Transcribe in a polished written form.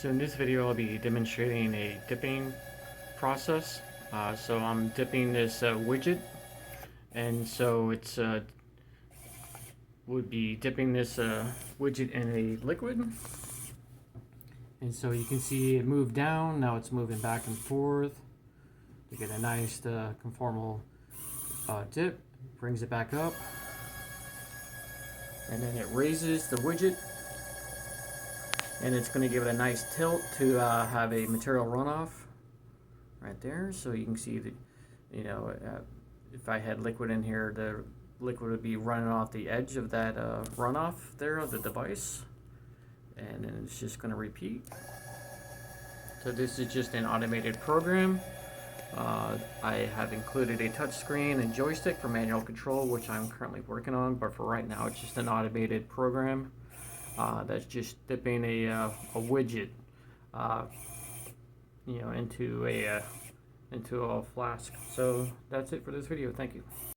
So in this video I'll be demonstrating a dipping process. So I'm dipping this widget, and so it's would be dipping this widget in a liquid. And so you can see it moved down, now it's moving back and forth to get a nice conformal dip. Brings it back up, and then it raises the widget, and it's going to give it a nice tilt to have a material runoff right there. So you can see that, if I had liquid in here, the liquid would be running off the edge of that runoff there of the device, and then it's just going to repeat. So this is just an automated program. I have included a touch screen and joystick for manual control, which I'm currently working on, but for right now it's just an automated program that's just dipping a widget into a flask. So that's it for this video. Thank you.